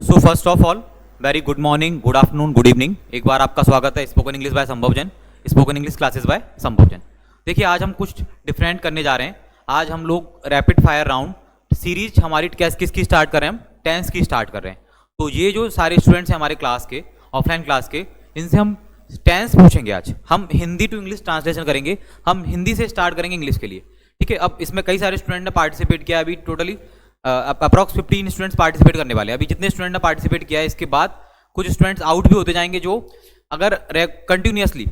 So first of all very good morning, good afternoon, good evening. एक बार आपका स्वागत है स्पोकन इंग्लिश बाय संभव Jain, spoken English classes bye संभव जैन। देखिए आज हम कुछ डिफरेंट करने जा रहे हैं। आज हम लोग रैपिड फायर राउंड सीरीज हमारी किसकी स्टार्ट कर रहे हैं, हम टेंस की स्टार्ट कर रहे हैं। तो ये जो सारे स्टूडेंट्स हैं हमारे क्लास के, ऑफलाइन क्लास के, इनसे हम टेंस पूछेंगे। आज हम हिंदी टू इंग्लिश ट्रांसलेशन करेंगे, हम हिंदी से स्टार्ट करेंगे इंग्लिश के लिए, ठीक है। अब इसमें कई सारे स्टूडेंट ने पार्टिसिपेट किया, अभी टोटली अप्रॉक्स 15 स्टूडेंट्स पार्टिसिपेट करने वाले हैं। अभी जितने स्टूडेंट ने पार्टिसिपेट किया है, इसके बाद कुछ स्टूडेंट्स आउट भी होते जाएंगे, जो अगर कंटिन्यूसली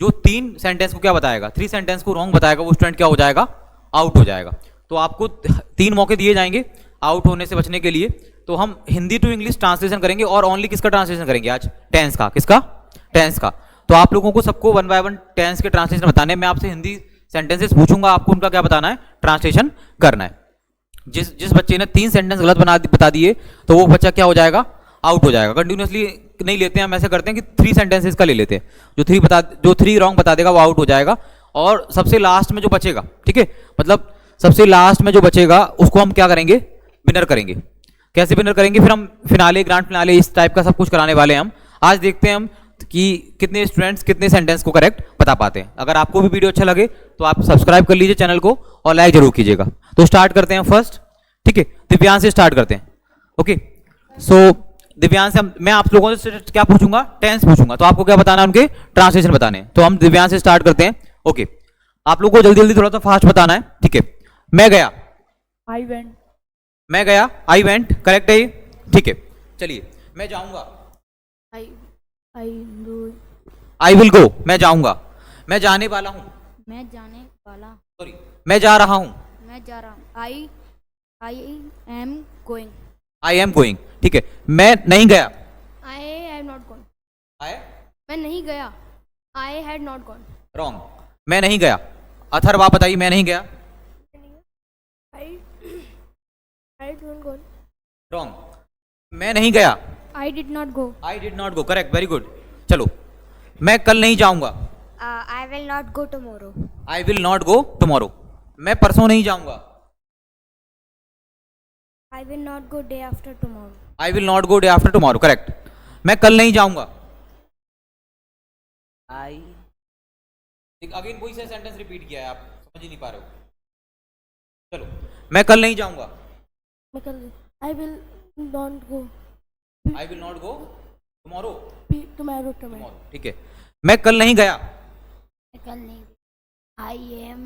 जो 3 सेंटेंस को क्या बताएगा, 3 सेंटेंस को रॉन्ग बताएगा, वो स्टूडेंट क्या हो जाएगा, आउट हो जाएगा। तो आपको 3 मौके दिए जाएंगे आउट होने से बचने के लिए। तो हम हिंदी टू इंग्लिश ट्रांसलेशन करेंगे और ओनली किसका ट्रांसलेशन करेंगे आज, टेंस का। किसका? टेंस का। तो आप लोगों को सबको 1 बाय 1 टेंस के ट्रांसलेशन बताने, मैं आपसे हिंदी सेंटेंसेस पूछूंगा, आपको उनका क्या बताना है, ट्रांसलेशन करना है। जिस बच्चे ने 3 सेंटेंस गलत बता दिए तो वो बच्चा क्या हो जाएगा, आउट हो जाएगा। कंटिन्यूसली नहीं लेते हैं हम, ऐसे करते हैं कि 3 सेंटेंसेस का ले लेते हैं। जो 3 रॉन्ग बता देगा वो आउट हो जाएगा। और सबसे लास्ट में जो बचेगा, ठीक है, मतलब सबसे लास्ट में जो बचेगा उसको हम क्या करेंगे, विनर करेंगे। कैसे विनर करेंगे, फिर हम फिनाले, ग्रैंड फिनाले, इस टाइप का सब कुछ कराने वाले हैं हम। आज देखते हैं हम कि कितने स्टूडेंट्स कितने सेंटेंस को करेक्ट बता पाते हैं। अगर आपको भी वीडियो अच्छा लगे तो आप सब्सक्राइब कर लीजिए चैनल को और लाइक जरूर कीजिएगा। तो स्टार्ट करते हैं फर्स्ट, ठीक है, दिव्यांश से स्टार्ट करते हैं। ओके, सो दिव्यांश से मैं आप लोगों से क्या पूछूंगा, टेंस पूछूंगा, तो आपको क्या बताना है, उनके ट्रांसलेशन बताने हैं। तो हम दिव्यांश से स्टार्ट करते हैं। ओके, आप लोगों को जल्दी जल्दी थोड़ा सा फास्ट बताना है, ठीक है। मैं गया, आई वेंट। मैं गया, आई वेंट, करेक्ट है ये, ठीक है। चलिए, मैं जाऊंगा, आई विल गो, मैं जाऊंगा। मैं जाने वाला हूं, मैं जाने वाला। सॉरी, मैं जा रहा हूं, मैं जा रहा हूँ। I am going. I am going, ठीक है। मैं नहीं गया, आई हैव नॉट गॉन। आई, मैं नहीं गया। I had not gone. Wrong, मैं नहीं गया। अथर्व आप बताइए, मैं नहीं गया, आई डिड गो। रॉन्ग, मैं नहीं गया, I did not go. I did not go, correct, very good. चलो, मैं कल नहीं जाऊंगा, I will not go tomorrow. I will not go tomorrow. मैं परसों नहीं जाऊंगा, I will not go day after tomorrow. I will not go day after tomorrow, correct. मैं कल नहीं जाऊंगा, आई अगेन वही से सेंटेंस रिपीट किया है, आप समझ ही नहीं पा रहे हो। चलो, मैं कल नहीं जाऊंगा, मैं कल। आई will not go. I will not go tomorrow, tomorrow. ठीक है। मैं कल नहीं गया, मैं कल नहीं। I am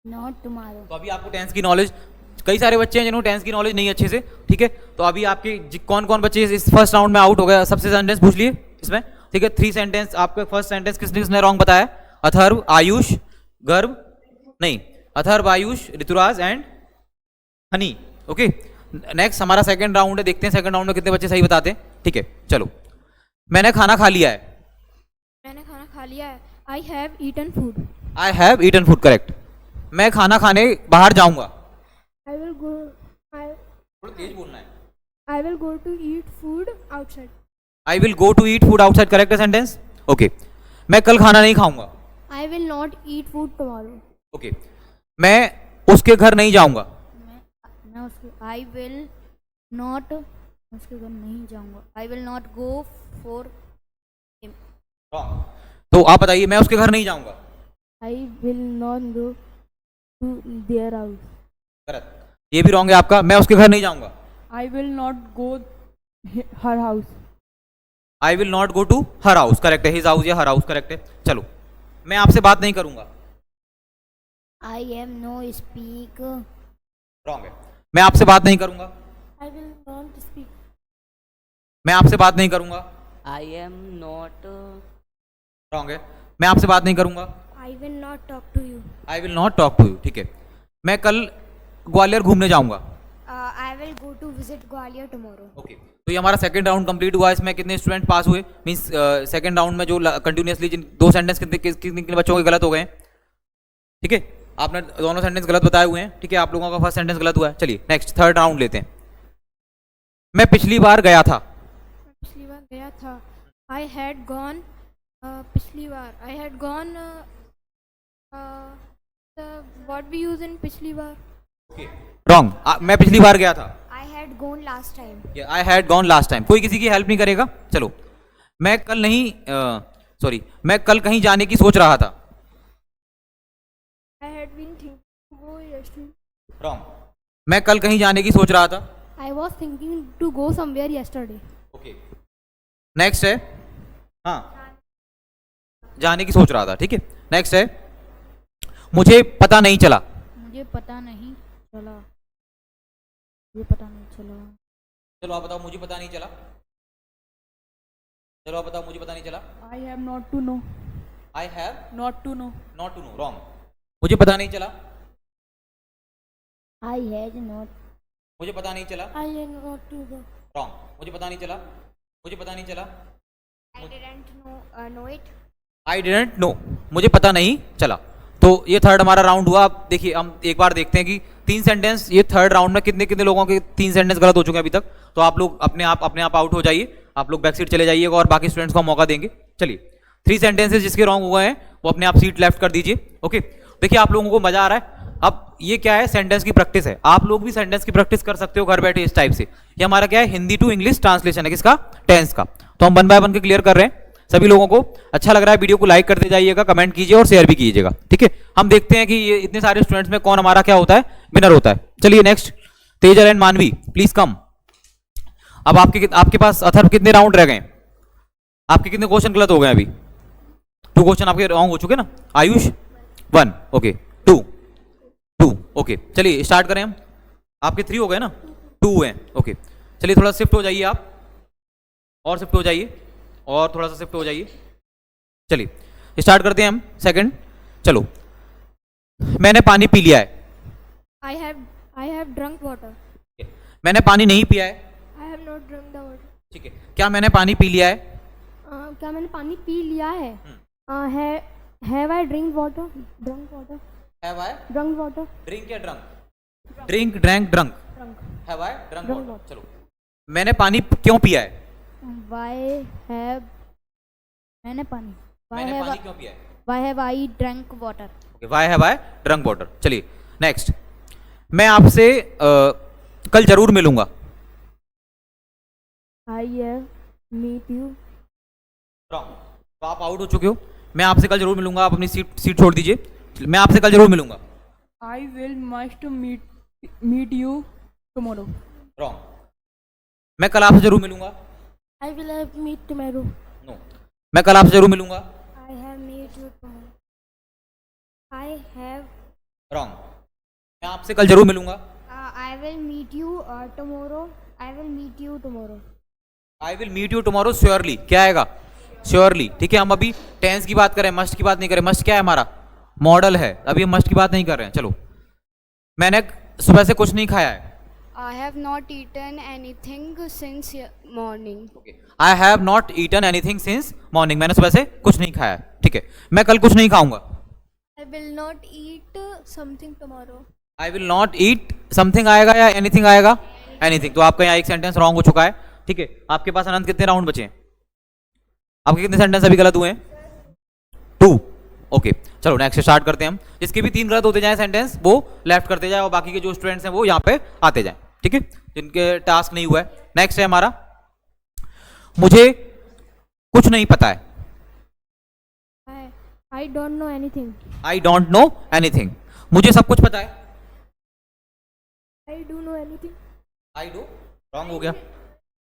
not tomorrow. तो अभी आपको टेंस की नॉलेज, कई सारे बच्चे हैं जिन्होंने टेंस की नॉलेज नहीं अच्छे से, ठीक है। तो अभी आपके कौन कौन बच्चे इस फर्स्ट राउंड में आउट हो गए, सबसे सेंटेंस पूछ लिए इसमें, ठीक है। 3 सेंटेंस, आपके फर्स्ट सेंटेंस किसने रॉन्ग बताया, अथर्व, आयुष, गर्भ, नहीं, Atharv, Ayush, Rituraj and Honey. Okay, next हमारा सेकंड राउंड है, देखते हैं सेकंड राउंड में कितने बच्चे सही बताते हैं, ठीक है। चलो, मैंने खाना खा लिया है, मैंने खाना खा लिया है। I have eaten food. I have eaten food, correct. मैं खाना खाने बाहर जाऊंगा, आई विल गो। थोड़ा तेज बोलना है, I will go to eat food outside. I will go to eat food outside, correct है सेंटेंस। ओके, मैं कल खाना नहीं खाऊंगा, I will not eat food tomorrow. Okay. मैं उसके घर नहीं जाऊंगा, मैं उसके। आई विल नॉट उसके घर नहीं जाऊंगा। I will not go for him. Wrong. तो आप बताइए, मैं उसके घर नहीं जाऊंगा, I will not go to their house. Correct, ये भी रॉन्ग है आपका, मैं उसके घर नहीं जाऊंगा, I will not go her house. I will not go to her house, correct है, हिज हाउस या हर हाउस, करेक्ट है। चलो, मैं आपसे बात नहीं करूंगा, I am no speak. Wrong है, मैं आपसे बात नहीं करूंगा, आई विल नॉट स्पीक। मैं आपसे बात नहीं करूंगा, आई एम नॉट रॉन्ग है, मैं आपसे बात नहीं करूंगा, I will not talk to you. I will not talk to you, ठीक है। मैं कल ग्वालियर घूमने जाऊंगा, I will go to visit Gwalior tomorrow. Okay. तो ये हमारा सेकंड राउंड कंप्लीट हुआ। इसमें कितने स्टूडेंट पास हुए, मींस सेकंड राउंड में जो कंटिन्यूसली जिन 2 सेंटेंस कितने बच्चों के गलत हो गए, ठीक है। आपने दोनों सेंटेंस गलत बताए हुए हैं, ठीक है। आप लोगों का फर्स्ट सेंटेंस गलत हुआ है। चलिए नेक्स्ट थर्ड राउंड लेते हैं। मैं पिछली बार गया था, पिछली बार गया था। I had gone. पिछली बार I had gone. What we use in पिछली बार। रॉन्ग, मैं पिछली बार गया था, I had gone last time. I had gone last time. कोई किसी की हेल्प नहीं करेगा। चलो, मैं कल नहीं मैं कल कहीं जाने की सोच रहा था। I had been thinking to go yesterday. Wrong. मैं कल कहीं जाने की सोच रहा था। I was thinking to go somewhere yesterday. Okay, next है, हाँ, जाने की सोच रहा था। ठीक है, नेक्स्ट है, मुझे पता नहीं चला। मुझे पता नहीं चला। मुझे पता नहीं चला। चलो आप बताओ, मुझे पता नहीं चला। चलो आप बताओ, मुझे पता नहीं चला। I have not to know. I have Not to know. Not to know. Wrong. मुझे पता नहीं चला। I had not. मुझे पता नहीं चला। I had not to go. Wrong. मुझे पता नहीं चला। मुझे पता नहीं चला। I didn't know it. I didn't know. मुझे पता नहीं चला। तो ये थर्ड हमारा राउंड हुआ। अब देखिए, हम एक बार देखते हैं कि 3 सेंटेंस, ये थर्ड राउंड में कितने कितने लोगों के 3 सेंटेंस गलत हो चुके हैं अभी तक। तो आप लोग अपने आप आउट हो जाइए। आप लोग बैक सीट चले जाइएगा और बाकी स्टूडेंट्स को हम मौका देंगे। चलिए, 3 सेंटेंसेस जिसके रॉन्ग हुए हैं वो अपने आप सीट लेफ्ट कर दीजिए। ओके, देखिए आप लोगों को मजा आ रहा है। अब ये क्या है, सेंटेंस की प्रैक्टिस है। आप लोग भी सेंटेंस की प्रैक्टिस कर सकते हो घर बैठे इस टाइप से। ये हमारा क्या है, हिंदी टू इंग्लिश ट्रांसलेशन है। किसका? टेंस का। तो हम 1 बाय 1 के क्लियर कर रहे हैं। सभी लोगों को अच्छा लग रहा है, वीडियो को लाइक करते जाइएगा, कमेंट कीजिए और शेयर भी कीजिएगा। ठीक है, हम देखते हैं कि ये इतने सारे स्टूडेंट्स में कौन हमारा क्या होता है, विनर होता है। चलिए नेक्स्ट, तेजल एंड मानवी प्लीज कम। अब आपके पास अथर्व कितने राउंड रह गए? आपके कितने क्वेश्चन गलत हो गए? अभी 2 क्वेश्चन आपके रॉन्ग हो चुके ना। Ayush 1, okay, 2 okay. चलिए स्टार्ट करें हम। आपके 3 हो गए ना, 2 हैं। ओके, चलिए थोड़ा शिफ्ट हो जाइए आप, और शिफ्ट हो जाइए, और थोड़ा सा शिफ्ट हो जाइए। चलिए स्टार्ट करते हैं हम सेकंड। चलो, मैंने पानी पी लिया है। I have drunk water. मैंने पानी नहीं पिया है। I have not drunk the water. ठीक है, क्या मैंने पानी पी लिया है? क्या मैंने पानी पी लिया है? Have I drink water? Drunk water. Have I Drunk water. Drink या drunk? Drink, drank, drunk. Drunk. Have I drunk Drunk water. water. चलो, मैंने पानी क्यों पिया है? मैंने पानी मैंने पानी क्यों पिया है? Why have I drank water? Okay, why have I drunk water. चलिए नेक्स्ट, मैं आपसे कल जरूर मिलूंगा। I meet you. रॉन्ग। तो आप आउट हो चुके हो। मैं आपसे कल जरूर मिलूंगा। आप अपनी सीट छोड़ दीजिए। मैं आपसे कल जरूर मिलूंगा। I will must meet you tomorrow. Wrong. मैं कल आपसे जरूर मिलूंगा। I will have meet tomorrow. No. मैं कल आपसे जरूर मिलूंगा। I have meet you tomorrow. I have. Wrong. मैं आपसे कल जरूर मिलूंगा। I will meet you tomorrow. I will meet you tomorrow. I will meet you tomorrow surely. क्या आएगा? श्योरली। ठीक है, हम अभी टेंस की बात करें, मस्ट की बात नहीं करें। मस्ट क्या है? हमारा मॉडल है। अभी हम मस्ट की बात नहीं कर रहे हैं। चलो, मैंने सुबह से कुछ नहीं खाया है। I have not eaten anything since morning. I have not eaten anything since morning. मैंने सुबह से कुछ नहीं खाया है। ठीक है, मैं कल कुछ नहीं खाऊंगा। I will not eat something tomorrow. I will not eat something आएगा या एनीथिंग आएगा? एनीथिंग। तो आपका यहाँ एक सेंटेंस रॉन्ग हो चुका है। ठीक है, आपके पास अनंत कितने राउंड बचे हैं? आपके कितने सेंटेंस अभी गलत हुए हैं? 2। ओके, चलो नेक्स्ट स्टार्ट करते हैं हम। जिसके भी 3 गलत होते जाए सेंटेंस, वो लेफ्ट करते जाए और बाकी के जो स्टूडेंट्स हैं वो यहाँ पे आते जाए। ठीक है, जिनके टास्क नहीं हुआ है। नेक्स्ट है हमारा, मुझे कुछ नहीं पता है। I don't know anything. I don't know anything. मुझे सब कुछ पता है। I do know anything. I do. Wrong हो गया,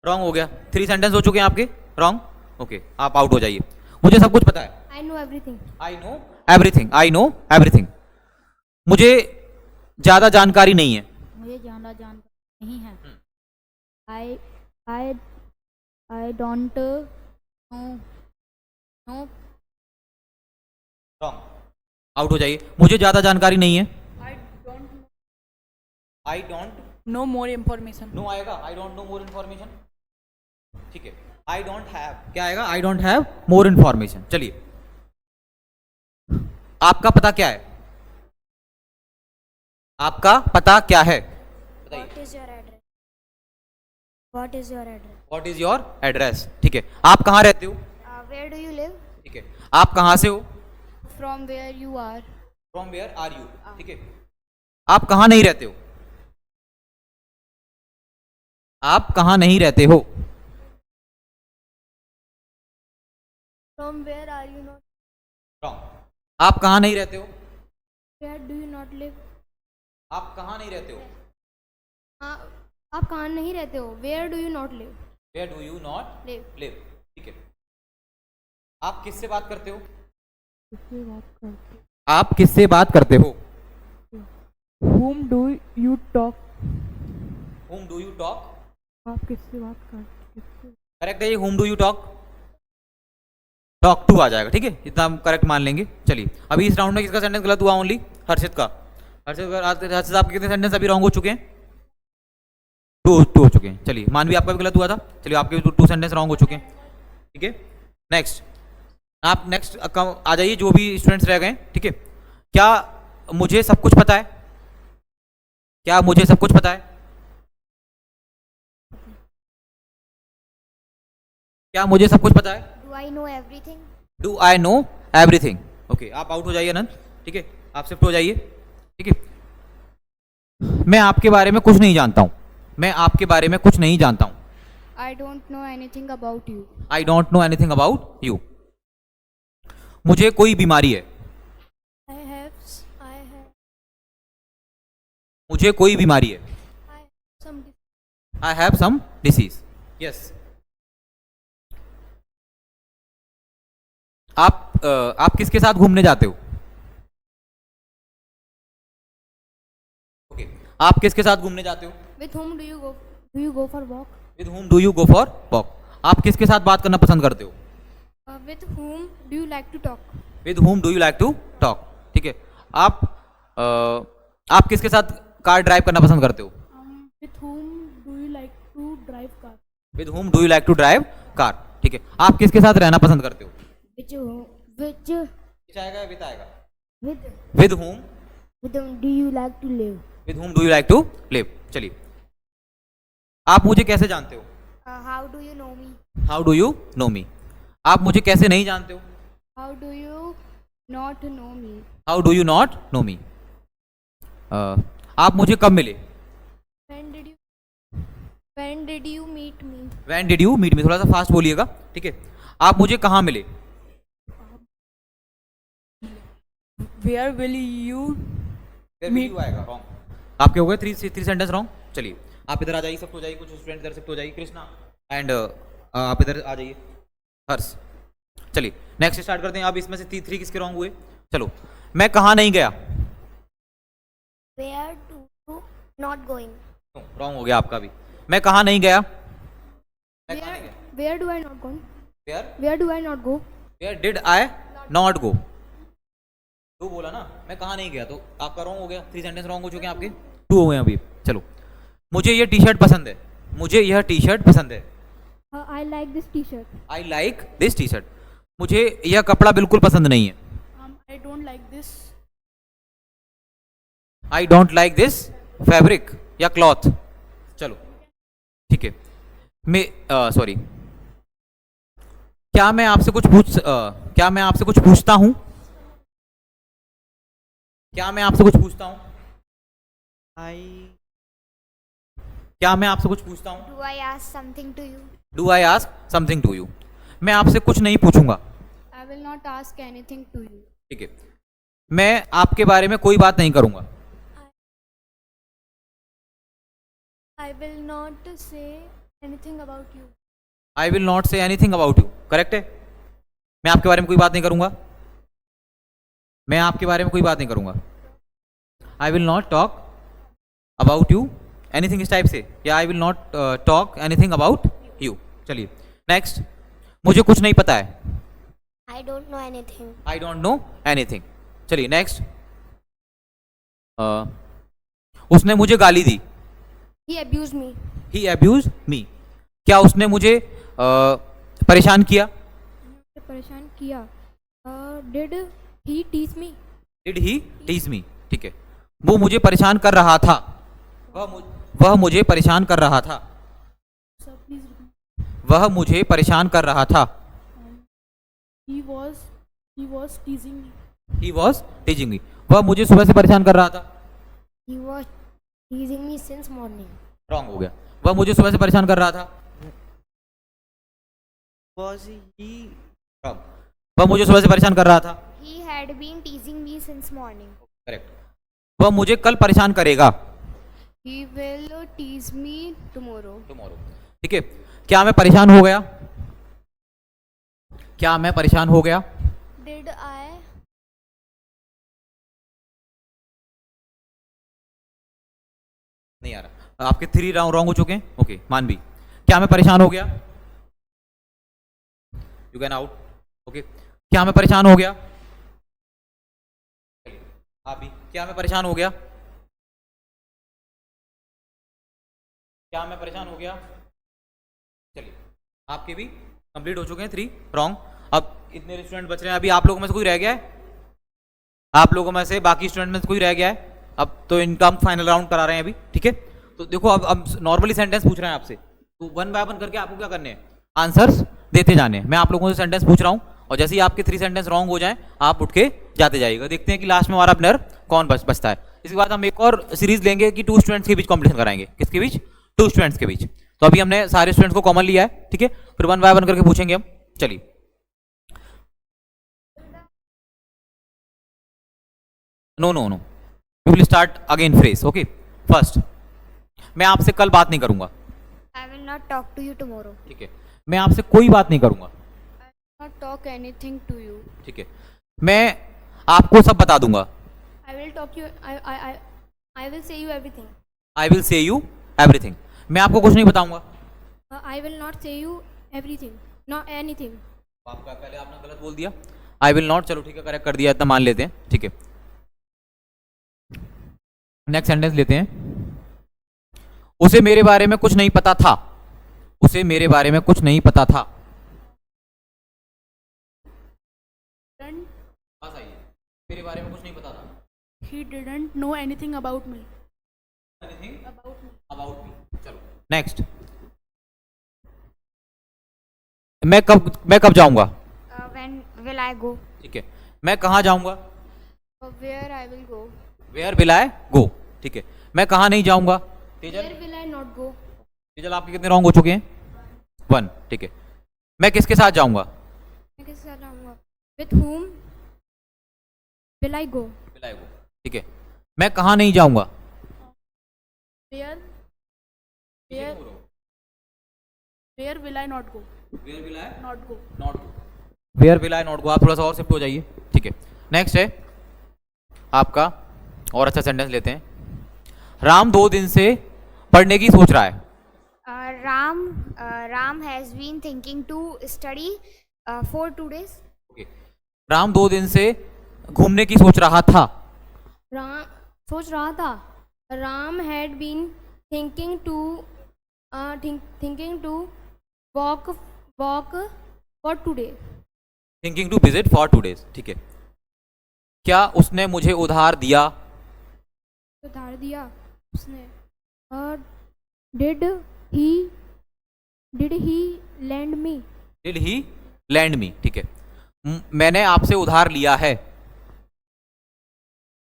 रॉन्ग हो गया। 3 सेंटेंस हो चुके हैं आपके रॉन्ग। ओके, आप आउट हो जाइए। मुझे सब कुछ पता है। I know everything. I know everything. I know everything. मुझे ज्यादा जानकारी नहीं है। मुझे ज्यादा जानकारी नहीं है। I don't know. Wrong. Out हो जाइए। मुझे ज्यादा जानकारी नहीं है। I don't No more information. Know आएगा। I don't know more information. ठीक है, आई डोंट हैव क्या आएगा? I don't have more information. चलिए, आपका पता क्या है? आपका पता क्या है? बताइए। What is your address? What is your address? What is your address? ठीक है, आप कहाँ रहते हो? Where do you live? ठीक है, आप कहाँ से हो? From where you are? From where are you? ठीक है, आप कहाँ नहीं रहते हो? आप कहाँ नहीं रहते हो? From where are you not? Wrong. आप कहाँ नहीं रहते हो? Where do you not live? आप कहाँ नहीं रहते हो? आप कहाँ नहीं रहते हो? Where do you not live? Where do you not Live. live? ठीक है। आप किससे बात करते हो? किससे बात करते? आप किससे बात करते हो? Whom do you talk? Whom do you talk? आप किससे बात करते? करेक्ट है ये, whom do you talk? Talk to आ जाएगा, ठीक है, इतना हम करेक्ट मान लेंगे। चलिए अभी इस राउंड में किसका सेंटेंस गलत हुआ? ओनली हर्षित का। हर्षित आपके कितने सेंटेंस अभी रॉन्ग हो चुके हैं? टू हो चुके हैं। चलिए मानवी आपका भी गलत हुआ था, चलिए आपके भी टू सेंटेंस रॉन्ग हो चुके हैं, ठीक है। नेक्स्ट, आप नेक्स्ट आ जाइए जो भी स्टूडेंट्स रह गए, ठीक है। क्या मुझे सब कुछ पता है? क्या मुझे सब कुछ पता है? क्या मुझे सब कुछ पता है? Do I know everything? Do I know everything? Okay, आप आउट हो जाइए अनंत, ठीक है, आप शिफ्ट हो जाइए, ठीक है। मैं आपके बारे में कुछ नहीं जानता हूँ। मैं आपके बारे में कुछ नहीं जानता हूँ। I don't know anything about you. I don't know anything about you. मुझे कोई बीमारी है। I have मुझे कोई बीमारी है। some. I have some disease. Yes. आप किसके साथ घूमने जाते हो? ओके, आप किसके साथ घूमने जाते हो? With whom do you go? Do you go for walk? With whom do you go for walk? आप किसके साथ बात करना पसंद करते हो? With whom do you like to talk? With whom do you like to talk? ठीक है। आप किसके साथ कार ड्राइव करना पसंद करते हो? With whom do you like to drive car? With whom do you like to drive car? ठीक है। आप किसके साथ रहना पसंद करते हो? Which आएगा विद आएगा? with with whom whom do you like to live? With whom do you like to live? चलिए, आप मुझे कैसे जानते हो? How do you know me? How do you know me? आप मुझे कैसे नहीं जानते हो? How do you not know me? How do you not know me? आप मुझे कब मिले? When did you meet me? When did you meet me? थोड़ा सा फास्ट बोलिएगा, ठीक है। आप मुझे कहाँ मिले? Where will you Meet. आएगा रॉन्ग। आपके हो गए थ्री सेंटेंस रॉन्ग। चलिए आप इधर आ जाइए, शिफ्ट हो जाइए, कुछ स्टूडेंट इधर शिफ्ट हो जाइए, कृष्णा एंड आप इधर आ जाइए, हर्ष। चलिए नेक्स्ट स्टार्ट करते हैं। आप इसमें से थ्री किसके रॉन्ग हुए? चलो, मैं कहाँ नहीं गया? Where do you not going? Wrong हो गया आपका भी। मैं कहाँ नहीं गया? मैं कहाँ नहीं गया? Where do I not go? Where Where do I not go? Where did I not go? टू बोला ना, मैं कहाँ नहीं गया, तो आपका रॉन्ग हो गया। थ्री सेंटेंस रॉन्ग हो चुके हैं आपके, टू हो गए अभी। चलो, मुझे ये टी शर्ट पसंद है। मुझे यह टी शर्ट पसंद है। I like this T-shirt. I like this T shirt. मुझे यह कपड़ा बिल्कुल पसंद नहीं है। I don't like this. I don't like this fabric या क्लॉथ। चलो ठीक है। मैं सॉरी, क्या मैं आपसे कुछ पूछता हूँ? क्या मैं आपसे कुछ पूछता हूँ? क्या मैं आपसे कुछ पूछता हूँ? Do I ask something to you? Do I ask something to you? मैं आपसे कुछ नहीं पूछूंगा। I will not ask anything to you. ठीक है। मैं आपके बारे में कोई बात नहीं करूंगा। I will not say anything about you. I will not say anything about you. Correct है। मैं आपके बारे में कोई बात नहीं करूंगा। मैं आपके बारे में कोई बात नहीं करूंगा। I will not talk about you anything इस टाइप से, या आई will not talk anything about you. चलिए नेक्स्ट, मुझे कुछ नहीं पता है। I don't know anything. I don't know anything. चलिए नेक्स्ट, उसने मुझे गाली दी। He abused me. He abuse me. क्या उसने मुझे परेशान किया? परेशान किया। Did he tease me? Did he tease me? ठीक है। वो मुझे परेशान कर रहा था। वह मुझे परेशान कर रहा था। Sir, please repeat. वह मुझे परेशान कर रहा था। He was teasing me. He was teasing me. वह मुझे सुबह से परेशान कर रहा था। He was teasing me since morning. Wrong हो गया। वह मुझे सुबह से परेशान कर रहा था। Was he wrong? वह मुझे सुबह से परेशान कर रहा था। He had been teasing me since morning. Correct. वह मुझे कल परेशान करेगा। He will tease me tomorrow. Tomorrow. ठीक है, क्या मैं परेशान हो गया? क्या मैं परेशान हो गया? Did I? नहीं आ रहा। आपके 3 राउंड रॉन्ग हो चुके हैं। ओके, मानवी, क्या मैं परेशान हो गया? You can out. ओके, क्या मैं परेशान हो गया? आप भी, क्या मैं परेशान हो गया? क्या मैं परेशान हो गया? चलिए, आपके भी कंप्लीट हो चुके हैं 3 रॉन्ग। अब इतने स्टूडेंट बच रहे हैं। अभी आप लोगों में से कोई रह गया है? आप लोगों में से बाकी स्टूडेंट में से कोई रह गया है? अब तो इनका हम फाइनल राउंड करा रहे हैं अभी। ठीक है, तो देखो अब नॉर्मली सेंटेंस पूछ रहे हैं आपसे, तो 1 बाय 1 करके आपको क्या करने हैं? आंसर्स देते जाने हैं। मैं आप लोगों से सेंटेंस पूछ रहा हूँ और जैसे ही आपके 3 सेंटेंस रॉन्ग हो जाएं आप उठ के जाते जाइएगा। देखते हैं कि लास्ट में हमारा विनर कौन बचता है। इसके बाद हम एक और सीरीज लेंगे कि 2 स्टूडेंट्स के बीच कॉम्पिटिशन कराएंगे। किसके बीच? 2 स्टूडेंट्स के बीच। तो अभी हमने सारे स्टूडेंट्स को कॉमन लिया है। ठीक है, फिर 1 बाय 1 करके पूछेंगे हम। चलिए, no no no, we will start again phrase. Okay, first, मैं आपसे कल बात नहीं करूंगा। I will not talk to you tomorrow. ठीक है, मैं आपसे कोई बात नहीं करूंगा। I will not talk anything to you. ठीक है, मैं आपको सब बता दूंगा। I will talk you. I will say you everything. I will say you everything. मैं आपको कुछ नहीं बताऊंगा। I will not say you everything. Not anything. आपका पहले आपने गलत बोल दिया। आई विल नॉट, चलो ठीक है, करेक्ट कर दिया, इतना मान लेते हैं। ठीक है, नेक्स्ट सेंटेंस लेते हैं। उसे मेरे बारे में कुछ नहीं पता था। उसे मेरे बारे में कुछ नहीं पता था। Didn't, पास आइए, मेरे बारे में कुछ नहीं पता था। he didn't know anything about me. Anything About me. About me. चलो नेक्स्ट, मैं कब जाऊंगा? When will I go? ठीक है, मैं कहाँ जाऊंगा? Where I will go. Where will I go. ठीक है, मैं कहाँ नहीं जाऊंगा? Tejal, Where will I not go? Tejal आपके कितने रॉन्ग हो चुके हैं? 1। ठीक है, मैं किसके साथ जाऊंगा? मैं किसके साथ जाऊंगा? With whom will I go? Will I go. ठीक है, मैं कहाँ नहीं जाऊंगा? Where will I not go? Where will I Not go. Not go. Where will I not go. आप थोड़ा सा और शिफ्ट हो जाइए। ठीक है, नेक्स्ट है आपका और अच्छा सेंटेंस लेते हैं। राम 2 दिन से पढ़ने की सोच रहा है। Ram has been thinking to study for 2 days. Okay, Ram 2 दिन से घूमने की सोच रहा था। राम सोच रहा था। Ram had been thinking to walk for 2 days. Thinking to visit for 2 days। ठीक है, क्या उसने मुझे उधार दिया? उधार दिया उसने। Did he lend me? Did he lend me. ठीक है, मैंने आपसे उधार लिया है।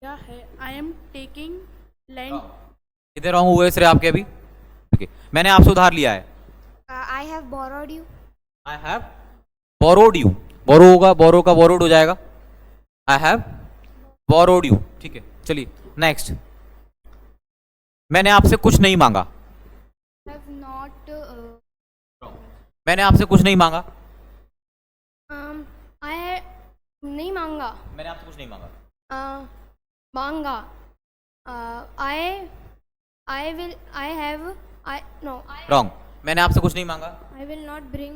क्या है? I am taking lend. कितने रॉन्ग हुए सिर्फ आपके अभी? ठीक है, मैंने आपसे उधार लिया है। I have borrowed you. I have borrowed you. Borrow होगा, बोरो का बोरोड हो जाएगा। I have borrowed you. ठीक है, चलिए नेक्स्ट, मैंने आपसे कुछ नहीं मांगा। Have not. मैंने आपसे कुछ नहीं मांगा। I नहीं मांगा। मैंने आपसे कुछ नहीं मांगा। मांगा। I will. I have. No. Wrong, मैंने आपसे कुछ नहीं मांगा। I will not bring.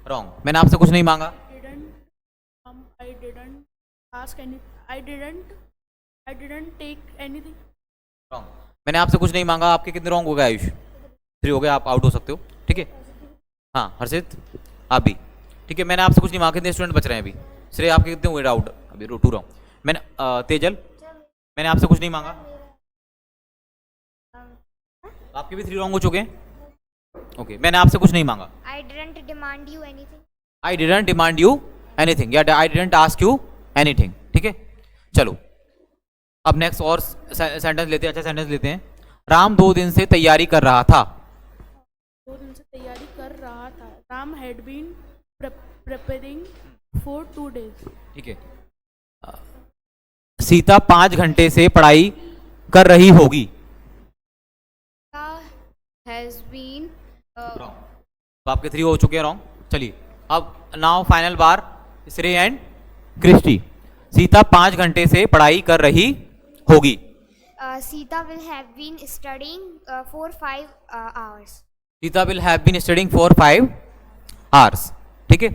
Wrong, मैंने आपसे कुछ नहीं मांगा। I didn't ask any. I didn't take anything. Wrong, मैंने आपसे कुछ नहीं मांगा। आपके कितने रॉन्ग हो गए आयुष? 3 हो गए, आप आउट हो सकते हो। ठीक है, हाँ हर्षित आप भी। ठीक है, मैंने आपसे कुछ नहीं मांगा। कितने स्टूडेंट बच रहे हैं अभी? श्रेय आपके कितने हुए आउट? अभी 2 रॉन्ग। मैंने तेजल, मैंने आपसे कुछ नहीं मांगा। आपके भी 3 रॉन्ग हो चुके हैं। ओके, मैंने आपसे कुछ नहीं मांगा। I didn't demand you anything. I didn't demand you anything, या I didn't ask you anything. ठीक है, चलो अब नेक्स्ट और सेंटेंस लेते हैं। अच्छा सेंटेंस लेते हैं। राम 2 दिन से तैयारी कर रहा था. 2 दिन से तैयारी कर रहा था. Ram had been preparing for 2 days. ठीक है. सीता 5 घंटे से पढ़ाई कर रही होगी. हैज़ बीन तो आपके 3 हो चुके हैं रॉन्ग. चलिए अब नाउ फाइनल बार श्रेय एंड क्रिस्टी. सीता 5 घंटे से पढ़ाई कर रही होगी. Sita will have been studying for 5 hours. Sita will have been studying for 5 hours. ठीक है.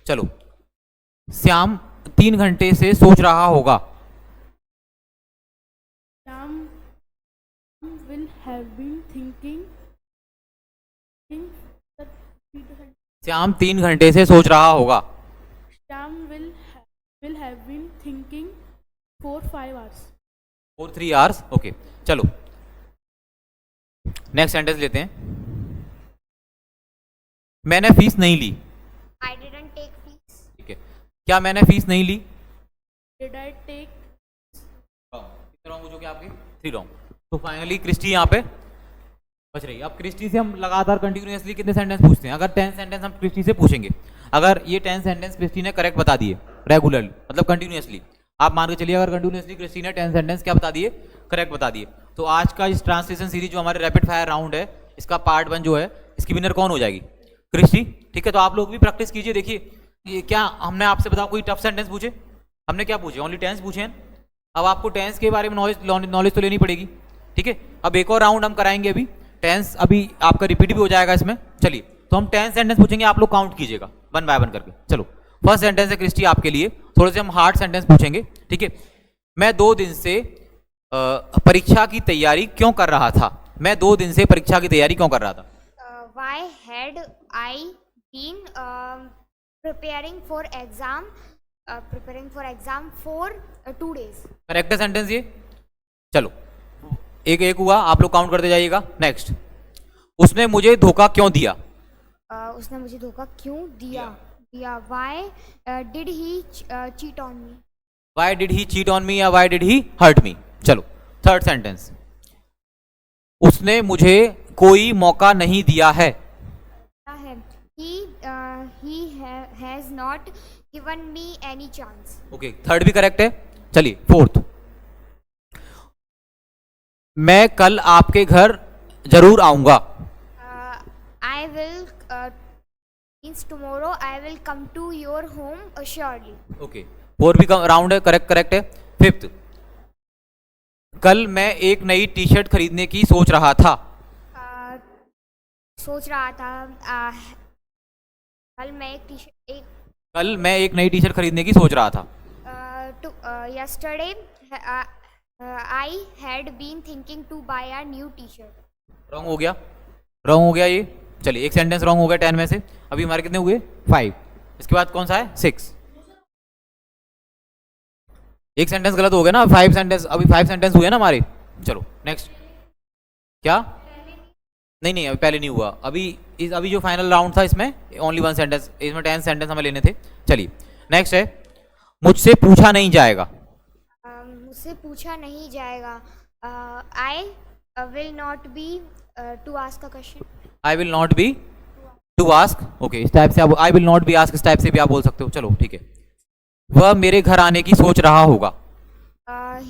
चलो श्याम 3 घंटे से सोच रहा होगा. Shyam will have been thinking Shyam 3 घंटे से सोच रहा होगा. Shyam will have been thinking for 5 hours. For 3 hours. Okay. चलो नेक्स्ट सेंटेंस लेते हैं. मैंने फीस नहीं ली. I didn't take fees. ठीक है. क्या मैंने फीस नहीं ली? Did I take? कितने रॉन्ग हो चुके आपके? 3 रॉन्ग. तो फाइनली क्रिस्टी यहाँ पे बच रही है. अब क्रिस्टी से हम लगातार कंटिन्यूअसली कितने सेंटेंस पूछते हैं. अगर 10 सेंटेंस हम क्रिस्टी से पूछेंगे, अगर ये 10 सेंटेंस क्रिस्टी ने करेक्ट बता दिए रेगुलरली, मतलब कंटिन्यूअसली, आप मान के चलिए अगर कंटिन्यूअसली क्रिस्टी ने 10 सेंटेंस क्या बता दिए, करेक्ट बता दिए, तो आज का इस ट्रांसलेशन सीरीज जो हमारे रैपिड फायर राउंड है, इसका पार्ट 1 जो है, इसकी विनर कौन हो जाएगी? क्रिस्टी. ठीक है. तो आप लोग भी प्रैक्टिस कीजिए. देखिए ये क्या हमने आपसे बताओ कोई टफ सेंटेंस पूछे, हमने क्या पूछे? ओनली टेंस पूछे हैं. अब आपको टेंस के बारे में नॉलेज तो लेनी पड़ेगी. ठीक है. अब एक और राउंड हम कराएंगे. अभी टेंस अभी आपका रिपीट भी हो जाएगा इसमें. चलिए तो हम 10 सेंटेंस पूछेंगे, आप लोग काउंट कीजिएगा 1 बाय 1 करके. चलो फर्स्ट सेंटेंस है क्रिस्टी आपके लिए, थोड़े से हम हार्ड सेंटेंस पूछेंगे. ठीक है. मैं 2 दिन से परीक्षा की तैयारी क्यों कर रहा था. मैं 2 दिन से परीक्षा की तैयारी क्यों कर रहा था. Why had I been preparing for exam for 2 days? Correct है सेंटेंस ये. चलो एक एक हुआ, आप लोग काउंट करते जाइएगा. नेक्स्ट. उसने मुझे धोखा क्यों दिया. उसने मुझे धोखा क्यों दिया? Why did he cheat on me? Why did he cheat on me या why did he hurt me. चलो थर्ड सेंटेंस. उसने मुझे कोई मौका नहीं दिया है. He has not given me any chance. Okay. Third भी करेक्ट है. चलिए फोर्थ. मैं कल आपके घर जरूर आऊंगा. I will means tomorrow I will come to your home surely. Okay. 4 भी राउंड है. करेक्ट है. फिफ्थ. कल मैं एक नई टी शर्ट खरीदने की सोच रहा था. सोच रहा था. कल मैं एक नई टी शर्ट खरीदने की सोच रहा था. yesterday I had been thinking to buy a new t-shirt. Wrong हो गया ये. चलिए एक सेंटेंस रॉन्ग हो गया 10 में से. अभी हमारे कितने हुए? 5. इसके बाद कौन सा है? 6. एक सेंटेंस गलत हो गया ना. 5 सेंटेंस, अभी 5 सेंटेंस हुए ना हमारे. चलो नेक्स्ट. क्या? नहीं अभी पहले नहीं हुआ. अभी जो फाइनल राउंड था इसमें ओनली 1 सेंटेंस, इसमें 10 सेंटेंस हमें लेने थे. चलिए नेक्स्ट है. मुझसे पूछा नहीं जाएगा. मुझसे पूछा नहीं जाएगा. I will not be to ask a question. I will not be to ask. Okay. इस टाइप से आप I will not be ask इस टाइप से भी आप बोल सकते हो. चलो ठीक है. वह मेरे घर आने की सोच रहा होगा.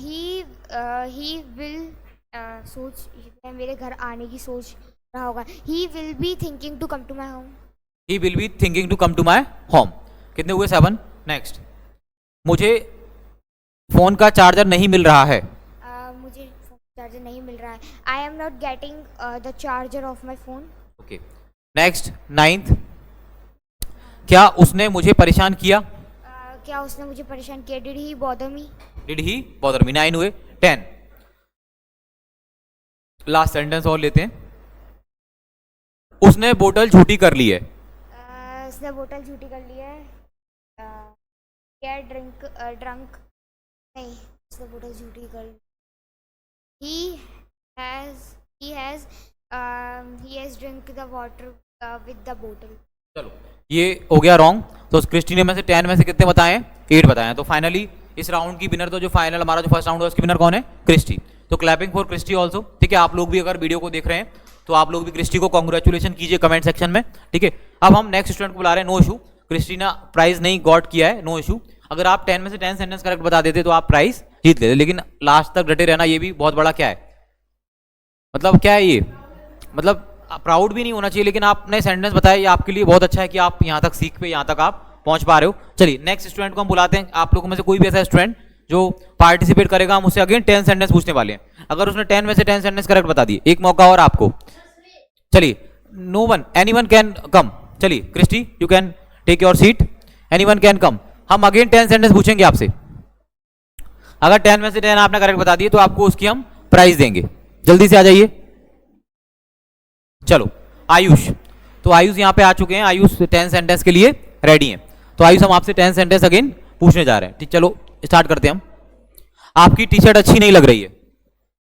he will सोच मेरे घर आने की सोच रहा होगा. He will be thinking to come to my home. He will be thinking to come to my home. कितने हुए? 7. नेक्स्ट. मुझे फोन का चार्जर नहीं मिल रहा है. मुझे चार्जर नहीं मिल रहा है. I am not getting the charger of my phone. Okay. Next 9th. क्या उसने मुझे परेशान किया. क्या उसने मुझे परेशान किया? Did he bother me? Did he bother me. 9 हुए. 10. लास्ट सेंटेंस और लेते हैं. उसने बोतल झूठी कर ली है. उसने बोतल झूठी कर ली है. क्या ड्रंक नहीं, उसने बोतल झूठी कर ली. he has drink the water with the bottle. चलो ये हो गया रॉन्ग. तो क्रिस्टी ने में से 10 में से कितने बताए? 8 बताए. तो फाइनली इस राउंड की विनर, तो जो फाइनल हमारा जो फर्स्ट राउंड है उसकी विनर कौन है? क्रिस्टी. तो क्लैपिंग फॉर क्रिस्टी ऑल्सो, ठीक है। आप लोग भी अगर वीडियो को देख रहे हैं तो आप लोग भी क्रिस्टी को कॉन्ग्रेचुलेशन कीजिए कमेंट सेक्शन में, ठीक है। अब हम नेक्स्ट स्टूडेंट को बुला रहे हैं, नो इशू, क्रिस्टीना प्राइज नहीं गॉट किया है, नो इशू। अगर आप 10 में से 10 सेंटेंस करेक्ट बता देते तो आप प्राइज जीत लेते, लेकिन लास्ट तक डटे रहना ये भी बहुत बड़ा क्या है, मतलब क्या है ये, मतलब प्राउड भी नहीं होना चाहिए, लेकिन आपने सेंटेंस बताया ये आपके लिए बहुत अच्छा है कि आप यहाँ तक सीख पे यहाँ तक आप पहुंच पा रहे हो। चलिए नेक्स्ट स्टूडेंट को हम बुलाते हैं। आप लोगों में से कोई भी ऐसा स्टूडेंट जो पार्टिसिपेट करेगा, हम उससे अगेन 10 सेंटेंस पूछने वाले हैं। अगर उसने 10 में से 10 सेंटेंस करेक्ट बता दिए, एक मौका और आपको। चलिए, no one, anyone can come. चलिए Christy, you can take your seat, anyone can come. हम अगेन 10 सेंटेंस पूछेंगे आपसे। अगर 10 में से 10 आपने करेक्ट बता दिए तो आपको उसकी हम प्राइज देंगे। जल्दी से आ जाइए। चलो आयुष, तो आयुष यहाँ पे आ चुके हैं। आयुष 10 सेंटेंस के लिए रेडी हैं। तो आयुष हम आपसे 10 सेंटेंस अगेन पूछने जा रहे हैं, ठीक। चलो स्टार्ट करते हैं हम। आपकी टी शर्ट अच्छी नहीं लग रही है।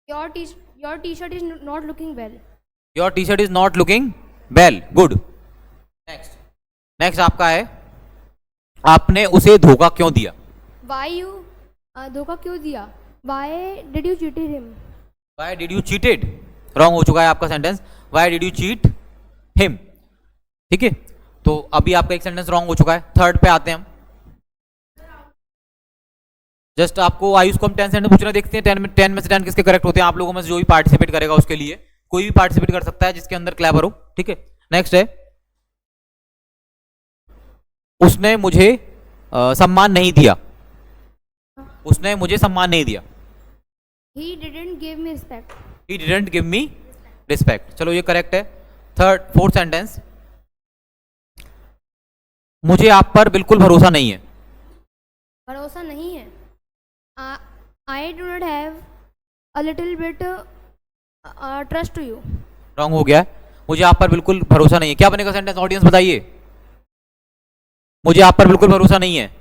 Your t-shirt is not looking well. Your T shirt is not looking well, good. Next आपका है, आपने उसे धोखा क्यों दिया। Why you धोखा क्यों दिया? Why did you cheat him? Why did you cheated, wrong हो चुका है आपका sentence. Why did you cheat him, ठीक है। तो अभी आपका एक सेंटेंस रॉन्ग हो चुका है। थर्ड पे आते हैं हम। जस्ट आपको आयुष को हम 10 सेंटेंस पूछना देखते हैं, 10 में से 10 किसके करेक्ट होते हैं। आप लोगों में से जो भी पार्टिसिपेट करेगा उसके लिए, कोई भी पार्टिसिपेट कर सकता है जिसके अंदर क्लेवर हो, ठीक है। नेक्स्ट है, उसने मुझे सम्मान नहीं दिया। उसने मुझे सम्मान नहीं दिया। He didn't give me respect. He didn't give me respect। चलो ये करेक्ट है। फोर्थ सेंटेंस, मुझे आप पर बिल्कुल भरोसा नहीं है। भरोसा नहीं है। I do not have a little bit trust to you. Wrong हो गया है। मुझे आप पर बिल्कुल भरोसा नहीं है, क्या बनेगा सेंटेंस, ऑडियंस बताइए। मुझे आप पर बिल्कुल भरोसा नहीं है।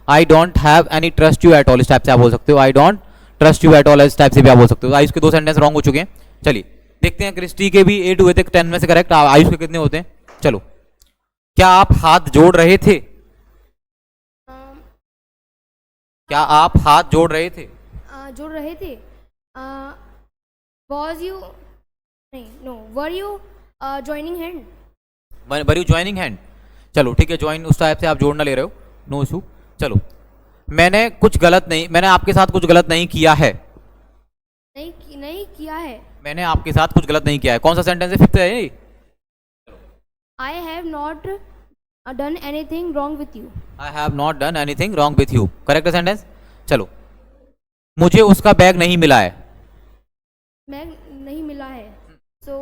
I don't have any trust you at all, इस टाइप से आप बोल सकते हो। I don't trust you at all, इस टाइप से भी आप बोल सकते हो। आयुष के 2 सेंटेंस रॉन्ग हो चुके हैं। चलिए देखते हैं, क्रिस्टी के भी 8 हुए थे 10 में से करेक्ट। आयुष के कितने होते हैं। चलो, क्या आप हाथ जोड़ रहे थे। क्या आप हाथ जोड़ रहे थे। जोड़ रहे थे। Was you नहीं, no, were you joining hand? Were you joining hand. चलो ठीक है, ज्वाइन उस टाइप से आप जोड़ना ले रहे हो, नो इशू। चलो, मैंने आपके साथ कुछ गलत नहीं किया है। नहीं किया है। मैंने आपके साथ कुछ गलत नहीं किया है। कौन सा सेंटेंस है, फिफ्थ है ये। I have not done anything wrong with you. I have not done anything wrong with you, correct sentence. चलो, मुझे उसका बैग नहीं मिला है। बैग नहीं मिला है। So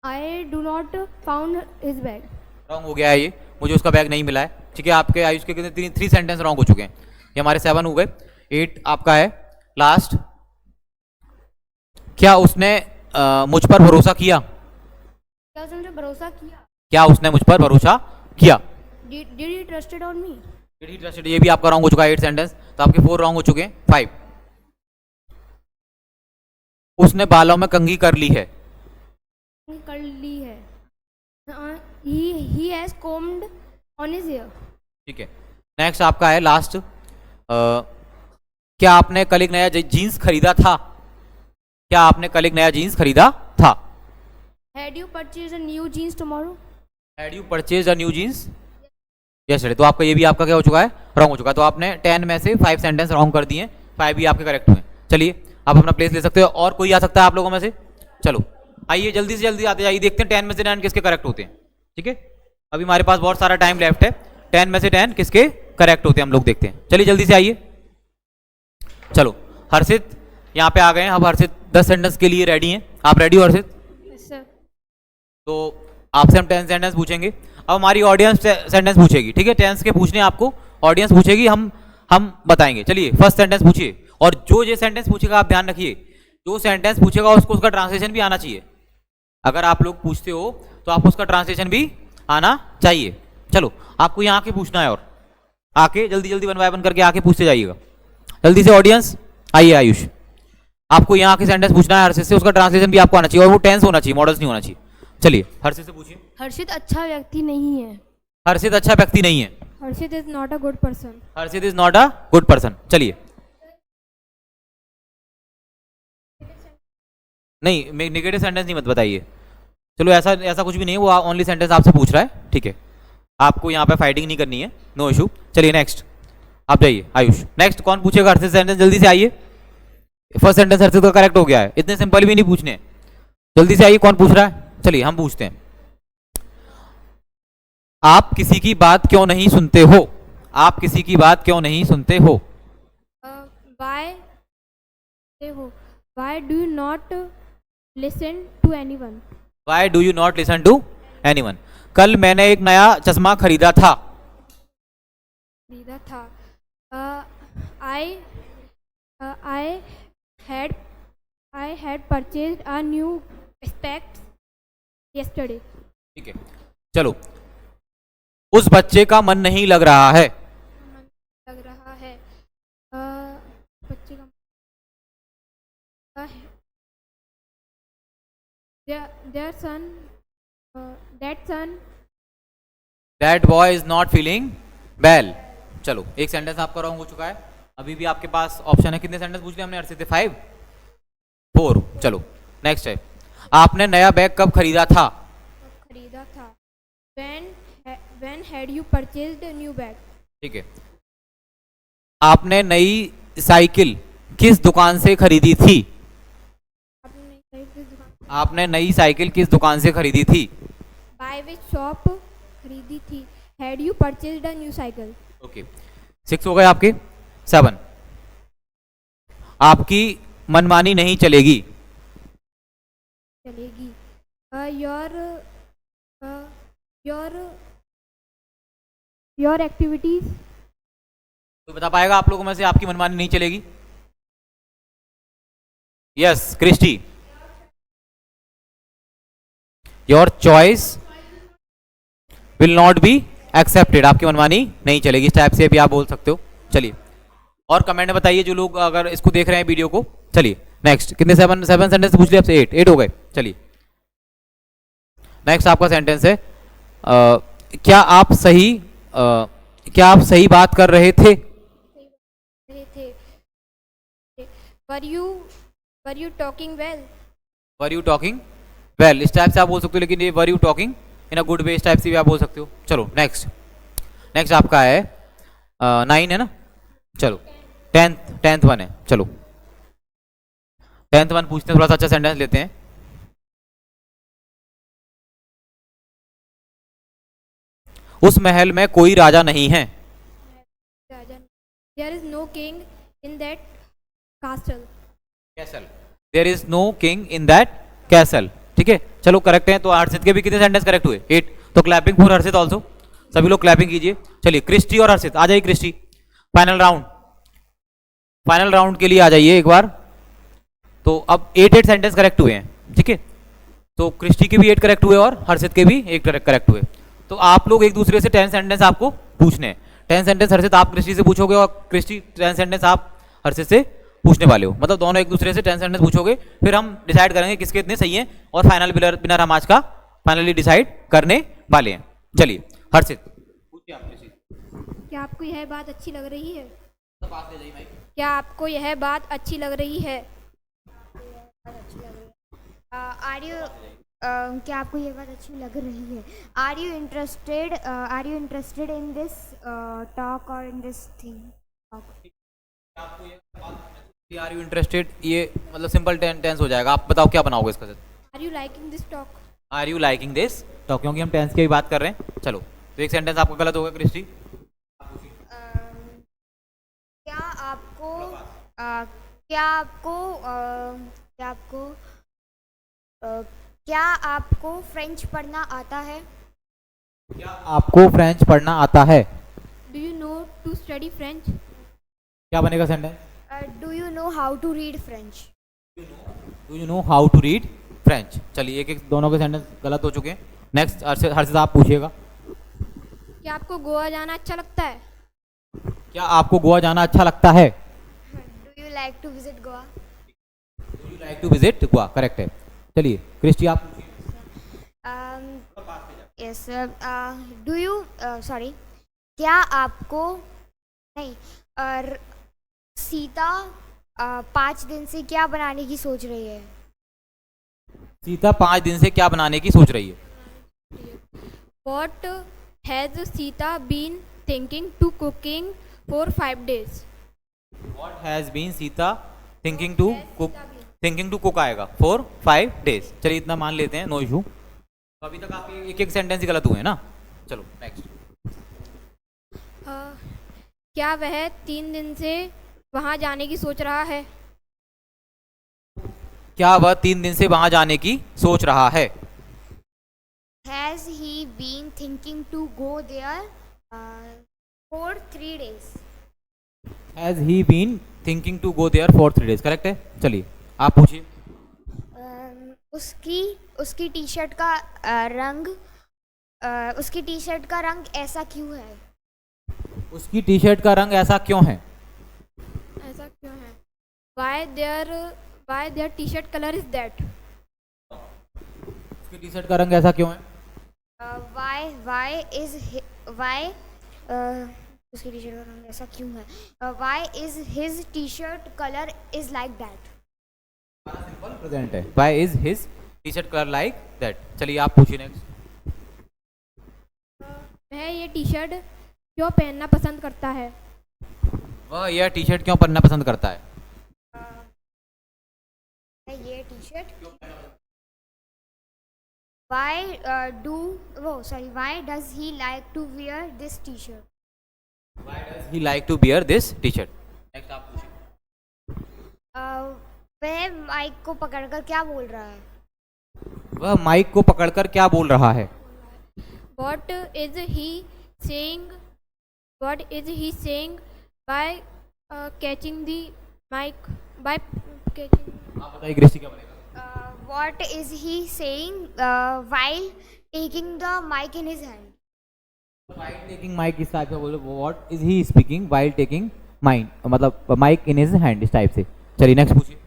I do not found his bag. Wrong हो गया है ये, मुझे उसका बैग नहीं मिला है, ठीक है। आपके आयुष के कितने 3 सेंटेंस रॉन्ग हो चुके हैं। ये हमारे 7 हो गए। 8 आपका है लास्ट, क्या उसने मुझ पर भरोसा किया। क्या उसने मुझे भरोसा किया। क्या उसने मुझ पर भरोसा किया। Did he trusted on me? Did he trusted, ये भी आपका रॉन्ग हो चुका है 8 सेंटेंस। तो आपके 4 रॉन्ग हो चुके हैं। 5, उसने बालों में कंघी कर ली है। कर ली है। He has combed on his hair. ठीक है। नेक्स्ट आपका है लास्ट, क्या आपने कल एक नया जीन्स खरीदा था। क्या आपने कल एक नया जीन्स खरीदा था। Had you purchased a new jeans tomorrow? Had you purchased a new jeans? Yesterday। तो आपका ये भी आपका क्या हो चुका है, रॉन्ग हो चुका है। तो आपने 10 में से 5 सेंटेंस रॉन्ग कर दिए, 5 भी आपके करेक्ट हुए। चलिए आप अपना प्लेस ले सकते हो। और कोई आ सकता है आप लोगों में से। चलो आइए जल्दी से जल्दी आते जाइए, देखते हैं 10 में से 10 किसके करेक्ट होते हैं, ठीक है। अभी हमारे पास बहुत सारा टाइम लेफ्ट है। 10 में से 10 किसके करेक्ट होते हैं हम लोग देखते हैं। चलिए जल्दी से आइए। चलो हर्षित यहाँ पे आ गए हैं। अब हर्षित 10 सेंटेंस के लिए रेडी हैं। आप रेडी हो हर्षित। Yes, sir. तो आपसे हम 10 सेंटेंस पूछेंगे। अब हमारी ऑडियंस सेंटेंस पूछेगी, ठीक है। 10 के पूछने आपको, ऑडियंस पूछेगी, हम बताएंगे। चलिए फर्स्ट सेंटेंस पूछिए। और जो ये सेंटेंस पूछेगा आप ध्यान रखिए, जो सेंटेंस पूछेगा उसको उसका ट्रांसलेशन भी आना चाहिए। अगर आप लोग पूछते हो तो आपको उसका ट्रांसलेशन भी आना चाहिए। चलो आपको यहाँ के पूछना है, और आके जल्दी जल्दी 1 बाय 1 करके आके पूछते जाइएगा। जल्दी से ऑडियंस आइए। आयुष, आपको यहाँ के सेंटेंस पूछना है हर्षित से, उसका ट्रांसलेशन भी आपको आना चाहिए, और वो टेंस होना चाहिए, मॉडल्स नहीं होना चाहिए। चलिए हर्षित से पूछिए। हर्षित अच्छा व्यक्ति नहीं है। हर्षित अच्छा व्यक्ति नहीं है। Harshit is not a good person. Harshit is not a good person. चलिए, नहीं नेगेटिव सेंटेंस नहीं मत बताइए. चलो ऐसा ऐसा कुछ भी नहीं है, वो ओनली सेंटेंस आपसे पूछ रहा है, ठीक है. आपको यहाँ पे फाइटिंग नहीं करनी है, नो इशू. चलिए नेक्स्ट आप जाइए. आयुष नेक्स्ट कौन पूछेगा हर्षित सेंटेंस? जल्दी से आइए. फर्स्ट सेंटेंस हर्षित का करेक्ट हो गया है. इतने सिंपल भी नहीं पूछने, जल्दी से आइए. कौन पूछ रहा है? चलिए हम पूछते हैं. आप किसी की बात क्यों नहीं सुनते हो? आप किसी की बात क्यों नहीं सुनते हो? Why why do you not listen to anyone? Why do you not listen to anyone? कल मैंने एक नया चश्मा खरीदा था. खरीदा था. I had purchased a new specs yesterday. ठीक है, चलो. उस बच्चे का मन नहीं लग रहा है. मन लग रहा है. बच्चे का their son That boy is not feeling well. चलो एक सेंटेंस आपका रॉन्ग हो चुका है. अभी भी आपके पास ऑप्शन है. कितने सेंटेंस पूछ लिए हमने हर्षित? 5 4. चलो नेक्स्ट है. आपने नया बैग कब खरीदा था? खरीदा था. When had you purchased a new bag? ठीक है. आपने नई साइकिल किस दुकान से खरीदी थी? आपने नई साइकिल किस दुकान से खरीदी थी? By which shop खरीदी थी? Had you purchased a new cycle? Okay 6 हो गए आपके. 7. आपकी मनमानी नहीं चलेगी. चलेगी. your activities. कोई बता पाएगा आप लोगों में से आपकी मनमानी नहीं चलेगी? Yes Christy. Your choice will not be accepted. आपकी मनमानी नहीं चलेगी. इस टाइप से भी आप बोल सकते हो. चलिए और कमेंट में बताइए जो लोग अगर इसको देख रहे हैं वीडियो को. चलिए नेक्स्ट. कितने 7 सेंटेंस पूछ लिए आपसे? 8 हो गए. चलिए नेक्स्ट आपका सेंटेंस है क्या आप सही बात कर रहे थे? Were you talking well? Were you talking well. इस टाइप से आप बोल सकते हो, लेकिन ये were you talking in a good way, इस टाइप से भी आप बोल सकते हो. चलो नेक्स्ट आपका है 9 है ना. चलो 10th 1 है. चलो 10th 1 पूछते हैं. थोड़ा सा अच्छा सेंटेंस लेते हैं. उस महल में कोई राजा नहीं है. There is no king in that castle. Castle. There is no king in that castle. ठीक है चलो करेक्ट है. तो हर्षित के भी कितने सेंटेंस करेक्ट हुए? 8. तो क्लैपिंग फॉर हर्षित ऑल्सो. सभी लोग क्लैपिंग कीजिए. चलिए क्रिस्टी और हर्षित आ जाइए. क्रिस्टी फाइनल राउंड के लिए आ जाइए एक बार. तो अब 8 सेंटेंस करेक्ट हुए हैं. ठीक है तो क्रिस्टी के भी 8 करेक्ट हुए और हर्षित के भी 8 करेक्ट हुए. तो आप लोग एक दूसरे से 10 सेंटेंस आपको पूछने हैं. 10 सेंटेंस हर्षित आप क्रिस्टी से पूछोगे और क्रिस्टी 10 सेंटेंस आप हर्षित से पूछने वाले हो. मतलब दोनों एक दूसरे से 10 सेंटेंस पूछोगे. फिर हम डिसाइड करेंगे किसके इतने सही हैं और फाइनल विनर हम आज का फाइनली डिसाइड करने वाले हैं. चलिए हर्षित पूछिए आप क्रिस्टी. क्या आपको यह बात अच्छी लग रही है? क्या आपको यह बात अच्छी लग रही है? क्या आपको ये बात अच्छी लग रही है? Are you interested in this talk और in this thing? Are you interested ये मतलब सिंपल टेंस हो जाएगा. आप बताओ क्या बनाओगे इसका? Are you liking this talk? Are you liking this talk, क्योंकि हम टेंस की भी बात कर रहे हैं. चलो तो एक सेंटेंस आपका गलत होगा क्रिस्टी. क्या आपको फ्रेंच पढ़ना आता है? क्या आपको फ्रेंच पढ़ना आता है? Do you know to study French? क्या बनेगा sentence? Do you know how to read French? Do you know how to read French. चलिए एक दोनों के सेंटेंस गलत हो चुके हैं. नेक्स्ट हर्षित आप पूछिएगा. क्या आपको गोवा जाना अच्छा लगता है? क्या आपको गोवा जाना अच्छा लगता है? Do you like to visit Goa? Do you like to visit Goa. Correct है. चलिए क्रिस्टी आप यस. डू यू क्या आपको नहीं सीता 5 दिन से क्या बनाने की सोच रही है? सीता 5 दिन से क्या बनाने की सोच रही है? What has Sita been thinking to cooking for 5 days? What has been Sita thinking to cook? Thinking to cook आएगा फॉर 5 days। चलिए इतना मान लेते हैं, नो इशू। तो अभी तक आपके एक एक सेंटेंस ही गलत हुए हैं ना। चलो नेक्स्ट। क्या वह 3 दिन से वहाँ जाने की सोच रहा है? क्या वह 3 दिन से वहां जाने की सोच रहा है? Has he been thinking to go there for 3 days? Has he been thinking to go there for 3 days? Correct है। चलिए आप पूछिए। उसकी टी शर्ट का रंग उसकी टी शर्ट का रंग ऐसा क्यों है? उसकी टी शर्ट का रंग ऐसा क्यों है? ऐसा क्यों है? Why their t-shirt color is that? उसकी टी शर्ट का रंग ऐसा क्यों है? उसकी टी शर्ट का रंग ऐसा क्यों है? Why is his t-shirt color is like that? Simple present है। Why is his t-shirt color like that? चलिए आप पूछिए नेक्स्ट। वह ये टी शर्ट क्यों पहनना पसंद करता है? वह यह टी शर्ट क्यों पहनना पसंद करता है? ये T shirt why does he like to wear this t-shirt? Why does he like to wear this t-shirt? Next आप पूछिए। वह माइक को पकड़कर क्या बोल रहा है? वह माइक को पकड़कर क्या बोल रहा है? What is he saying? What is he saying by catching the mic? By catching. आप बताइए कृष्टि क्या बनेगा? What is he saying while taking the mic in his hand? While taking mic इस टाइप से बोलो। What is he speaking while taking mic? मतलब mic in his hand इस type से। चलिए नेक्स्ट पूछिए।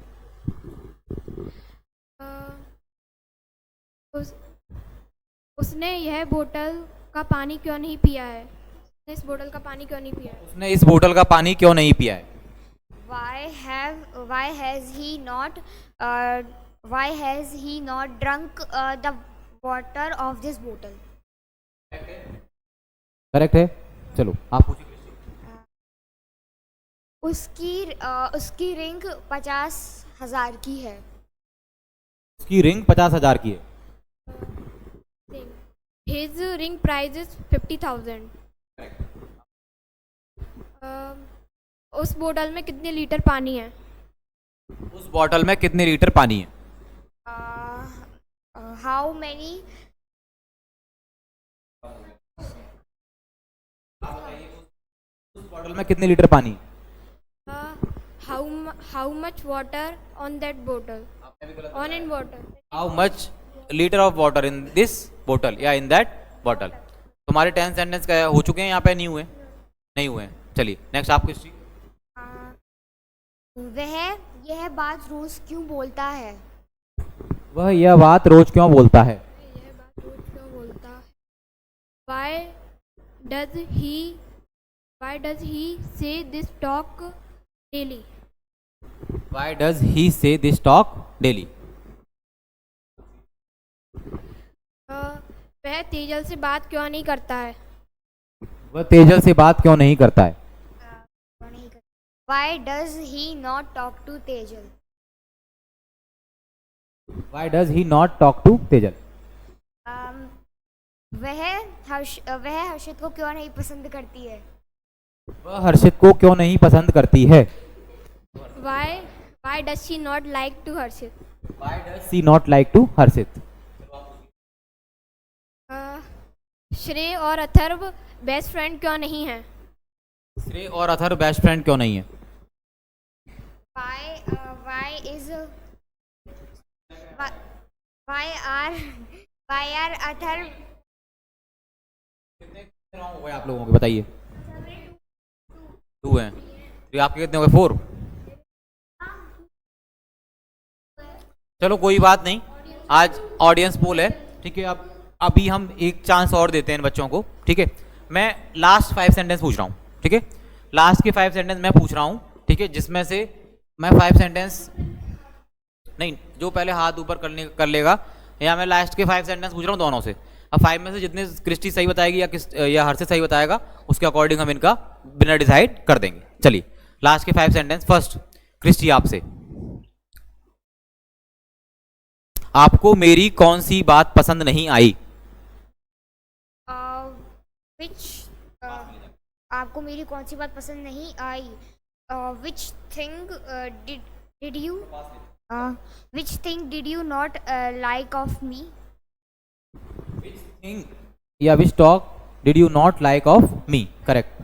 उसने यह बोतल का पानी क्यों नहीं पिया है? उसने इस बोतल का पानी क्यों नहीं पिया है? उसने इस बोतल का पानी क्यों नहीं पिया है? Why has he not drunk the water of this bottle? Correct है। चलो आप पूछिए। उसकी रिंग 50,000 की है। उसकी रिंग 50,000 की है। His ring price is 50,000. उस बोतल में कितने लीटर पानी है? उस बोतल में कितने लीटर पानी है? How many? उस बोतल में कितने लीटर पानी है? How much water on that bottle? On in water. How much liter of water in this bottle या in that bottle? तुम्हारे 10 सेंटेंस का हो चुके हैं यहाँ पे? नहीं हुए? नहीं हुए। चलिए नेक्स्ट आप कृष्टि। वह यह बात रोज क्यों बोलता है? वह यह बात रोज क्यों बोलता है? यह बात रोज क्यों बोलता है? Why does he say this talk daily? Why does he say this talk daily? वह तेजल से बात क्यों नहीं करता है? वह तेजल से बात क्यों नहीं करता है? Why does he not talk to Tejal? Why does he not talk to Tejal? वह हर्षित को क्यों नहीं पसंद करती है? वह हर्षित को क्यों नहीं पसंद करती है? Why does she not like to Harshit? Why does she not like to Harshit? श्रेय और अथर्व बेस्ट फ्रेंड क्यों नहीं है? श्रेय और अथर्व बेस्ट फ्रेंड क्यों नहीं है? Why are अथर्व कितने हो गए आप लोगों के बताइए? 2 हैं। तो आपके कितने हो गए? 4। चलो कोई बात नहीं, आज ऑडियंस पोल है, ठीक है। अब अभी हम एक चांस और देते हैं इन बच्चों को, ठीक है। मैं लास्ट 5 सेंटेंस पूछ रहा हूँ, ठीक है? लास्ट के 5 सेंटेंस मैं पूछ रहा हूँ, ठीक है? जिसमें से मैं 5 सेंटेंस नहीं, जो पहले हाथ ऊपर कर लेगा, या मैं लास्ट के 5 सेंटेंस पूछ रहा हूँ दोनों से। अब 5 में से जितने क्रिस्टी सही बताएगी या हर्षित सही बताएगा, उसके अकॉर्डिंग हम इनका विनर डिसाइड कर देंगे। चलिए लास्ट के 5 सेंटेंस। फर्स्ट क्रिस्टी आपसे, आपको मेरी कौन सी बात पसंद नहीं आई? विच आपको मेरी कौन सी बात पसंद नहीं आई? Which thing did you not like of me? या which talk did you not like of me? Correct,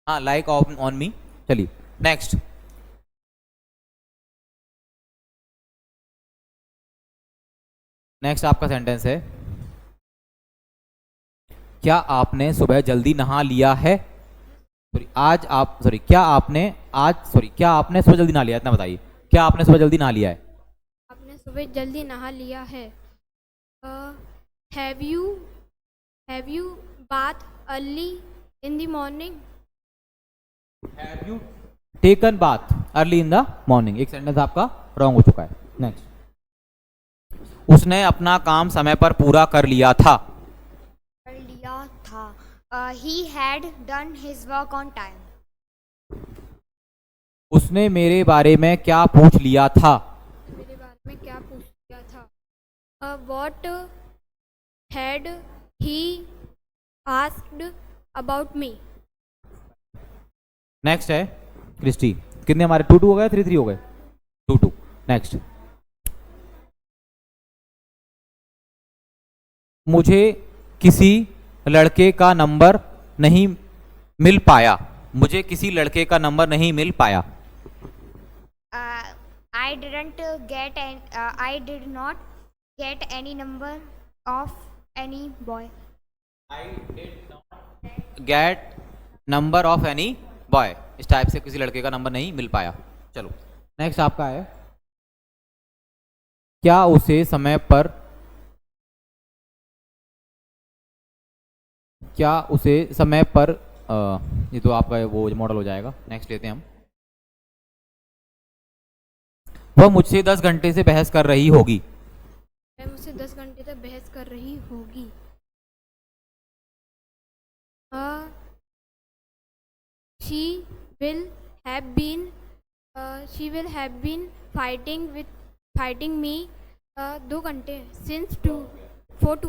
हाँ, लाइक ऑफ ऑन मी। चलिए नेक्स्ट। नेक्स्ट आपका सेंटेंस है, क्या आपने सुबह जल्दी नहा लिया है? क्या आपने सुबह जल्दी नहा लिया है? इतना बताइए, क्या आपने सुबह जल्दी नहा लिया है? आपने सुबह जल्दी नहा लिया है। Have you bath early in the morning? Have you taken bath early in the morning? एक सेंटेंस आपका रॉन्ग हो चुका है। नेक्स्ट, उसने अपना काम समय पर पूरा कर लिया था। He had done his work on time. उसने मेरे बारे में क्या पूछ लिया था? मेरे बारे में क्या पूछ लिया था? What had he asked about me? Next है क्रिस्टी, कितने हमारे 2-2 हो गए, 3-3 हो गए? 2-2। नेक्स्ट, मुझे किसी लड़के का नंबर नहीं मिल पाया। मुझे किसी लड़के का नंबर नहीं मिल पाया। I did not get any number of any boy. I did not get number of any boy। इस टाइप से किसी लड़के का नंबर नहीं मिल पाया। चलो नेक्स्ट आपका है, क्या उसे समय पर ये तो आपका वो मॉडल हो जाएगा। नेक्स्ट लेते हैं हम, वह मुझसे 10 घंटे से बहस कर रही होगी। वह मुझसे 10 घंटे तक बहस कर रही होगी। She will have been fighting me 2 घंटे since 2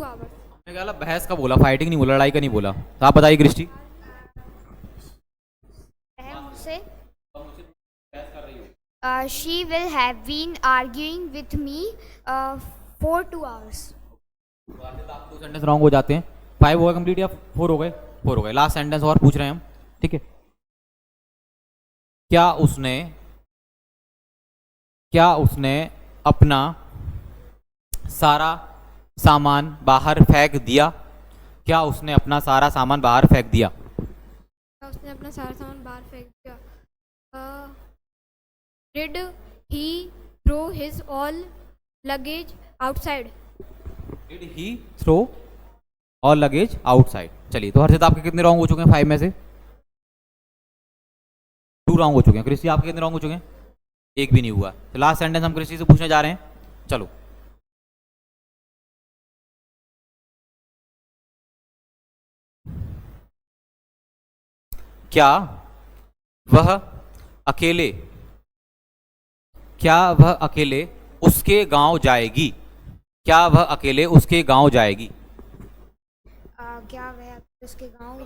hours। मैं कहा बहस का बोला, फाइटिंग नहीं बोला, लड़ाई का नहीं बोला। तो आप बताइए Christie. She will have been arguing with me for 2 hours। आप 2 सेंटेंस रॉन्ग हो जाते हैं। 5 हो गए कंप्लीट या 4 हो गए? 4 हो गए। लास्ट सेंटेंस और पूछ रहे हैं हम, ठीक है? क्या उसने अपना सारा सामान बाहर फेंक दिया? क्या उसने अपना सारा सामान बाहर फेंक दिया? उसने अपना सारा सामान बाहर फेंक दिया। Did he throw his all luggage outside? Did he throw all luggage outside? चलिए, तो हर्षित आपके कितने रॉन्ग हो चुके हैं 5 में से? 2 रॉन्ग हो चुके हैं। क्रिस्टी आपके कितने रॉन्ग हो चुके हैं? 1 भी नहीं हुआ। तो लास्ट सेंटेंस हम क्रिस्टी से पूछने जा रहे हैं। चलो, क्या वह अकेले उसके गांव जाएगी? क्या वह अकेले उसके गांव जाएगी? क्या वह उसके गांव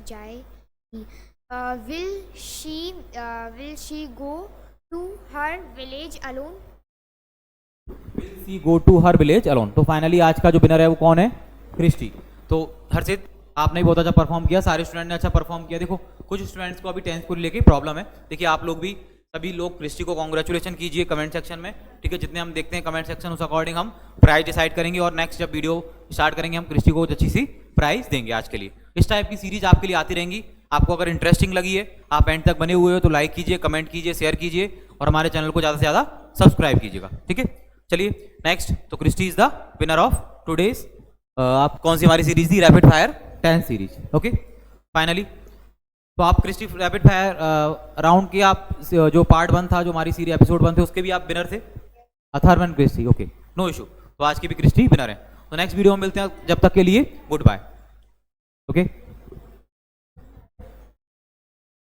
जाएगी? Will she go to her village alone? Will she go to her village alone? तो फाइनली आज का जो विनर है वो कौन है? क्रिस्टी। तो हर्षित आपने बहुत अच्छा परफॉर्म किया, सारे स्टूडेंट ने अच्छा परफॉर्म किया। देखो कुछ स्टूडेंट्स को अभी टेंस को लेके प्रॉब्लम है। देखिए आप लोग भी, सभी लोग क्रिस्टी को कॉन्ग्रेचुलेशन कीजिए कमेंट सेक्शन में, ठीक है? जितने हम देखते हैं कमेंट सेक्शन उस अकॉर्डिंग हम प्राइस डिसाइड करेंगे, और नेक्स्ट जब वीडियो स्टार्ट करेंगे हम क्रिस्टी को अच्छी सी प्राइस देंगे। आज के लिए इस टाइप की सीरीज आपके लिए आती रहेंगी। आपको अगर इंटरेस्टिंग लगी है, आप एंड तक बने हुए हो, तो लाइक कीजिए, कमेंट कीजिए, शेयर कीजिए, और हमारे चैनल को ज़्यादा से ज़्यादा सब्सक्राइब कीजिएगा, ठीक है? चलिए नेक्स्ट, तो Christy is the winner of today's आप कौन सी हमारी सीरीज थी, rapid fire 10 series. Okay, finally तो आप क्रिस्टी रैपिड फायर राउंड के आप जो पार्ट 1 था, जो हमारी सीरीज एपिसोड 1 थे, उसके भी आप विनर थे, Atharv and Christy. Okay, no issue, तो आज की भी क्रिस्टी विनर है। तो नेक्स्ट वीडियो में मिलते हैं, जब तक के लिए गुड बाय। ओके।